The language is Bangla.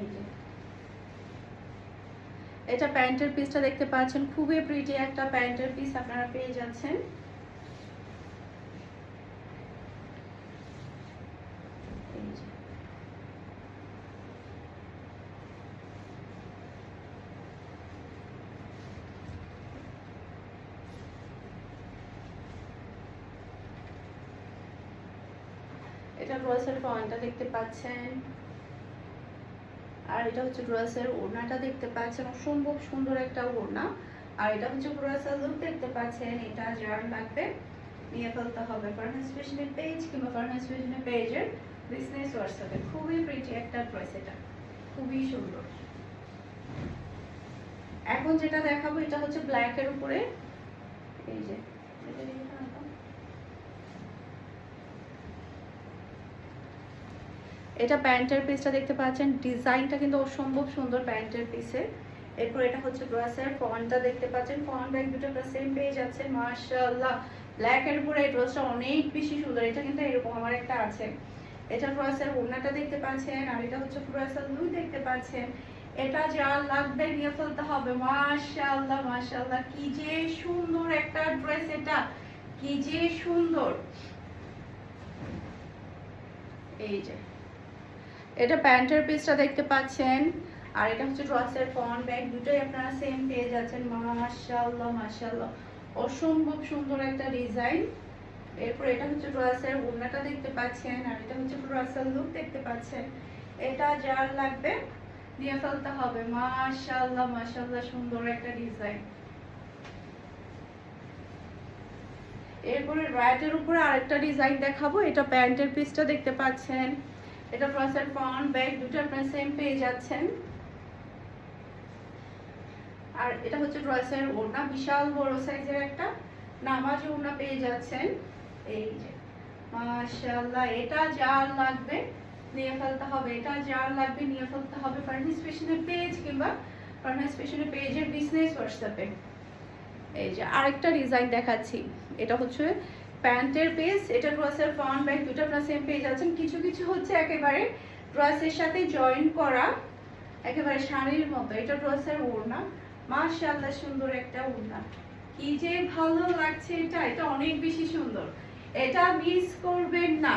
এই যে এটা প্যান্টের পিসটা দেখতে পাচ্ছেন, খুবই প্রিটি একটা প্যান্টের পিস আপনারা পেয়ে যাচ্ছেন। এটা ড্রেসের ফ্রন্টটা দেখতে পাচ্ছেন, আর এটা হচ্ছে ড্রেসের ওড়নাটা দেখতে পাচ্ছেন, অসম্ভব সুন্দর একটা ওড়না। আর এটা হচ্ছে ড্রেসের লুক দেখতে পাচ্ছেন। এটা যার লাগবে নিয়ে ফেলতে হবে ফারহান ফ্যাশনের পেজ কিংবা ফারহান ফ্যাশনের পেজের বিজনেস হোয়াটসঅ্যাপে। খুবই প্রিটি একটা ড্রেস, এটা খুবই সুন্দর। এখন যেটা দেখাবো এটা হচ্ছে ব্ল্যাক এর উপরে, এই যে এটা প্যান্টের পিসটা দেখতে পাচ্ছেন, ডিজাইনটা কিন্তু অসম্ভব সুন্দর প্যান্টের পিসে। এরপর এটা হচ্ছে ড্রেসের ফন্টটা দেখতে পাচ্ছেন, ফন্ট ব্যাক দুটো সেম পেয়ে যাচ্ছে। মাশাআল্লাহ, ব্ল্যাক এর উপরে এই ড্রেসটা অনেক বেশি সুন্দর। এটা কিন্তু এরকম আমার একটা আছে। এটা ড্রেসের ওড়নাটা দেখতে পাচ্ছেন, আর এটা হচ্ছে ড্রেসের লুক দেখতে পাচ্ছেন। এটা যা লাগবে নিয়ে ফেলতে হবে। মাশাআল্লাহ মাশাআল্লাহ, কি যে সুন্দর একটা ড্রেস, এটা কি যে সুন্দর। এই যে এটা প্যান্টের পিসটা দেখতে পাচ্ছেন, আর এটা হচ্ছে ড্রেসের ফ্রন্ট ব্যাক দুটোই আপনারা সেম পেয়ে যাচ্ছেন। মাশাআল্লাহ মাশাআল্লাহ, অসম্ভব সুন্দর একটা ডিজাইন। এরপর এটা হচ্ছে ড্রেসের ওড়নাটা দেখতে পাচ্ছেন, আর এটা হচ্ছে ড্রেসের লুক দেখতে পাচ্ছেন। এটা যার লাগবে নিয়ে ফেলতে হবে। মাশাআল্লাহ মাশাআল্লাহ, সুন্দর একটা ডিজাইন। এরপরে রাইটের উপরে আরেকটা ডিজাইন দেখাবো। এটা প্যান্টের পিসটা দেখতে পাচ্ছেন, এটা ড্রেসের ফ্রন্ট ব্যাক দুটো আপনারা সেম পেয়ে যাচ্ছেন। আর এটা হচ্ছে ড্রেসের ওড়না, বিশাল বড় সাইজের একটা নামাজি ওড়না পেয়ে যাচ্ছেন। এই যে মাশাআল্লাহ, এটা যার লাগবে নিয়ে ফেলতে হবে। এটা যার লাগবে নিয়ে ফেলতে হবে ফারহান ফ্যাশনের পেজ কিংবা ফারহান ফ্যাশনের পেজের বিজনেস হোয়াটসঅ্যাপে। এই যে আরেকটা ডিজাইন দেখাচ্ছি, এটা হচ্ছে প্যান্টের পিস। এটা ড্রেসের ফ্রন্ট ব্যাক দুটো আপনারা সেম পেয়ে যাচ্ছেন। কিছু কিছু হচ্ছে একেবারে ড্রেসের সাথে জয়েন করা, একেবারে শাড়ির মতো। এটা ড্রেসের ওড়না, মাশাআল্লাহ সুন্দর একটা ওড়না, কি যে ভালো লাগছে। এটা এটা অনেক বেশি সুন্দর, এটা মিস করবেন না।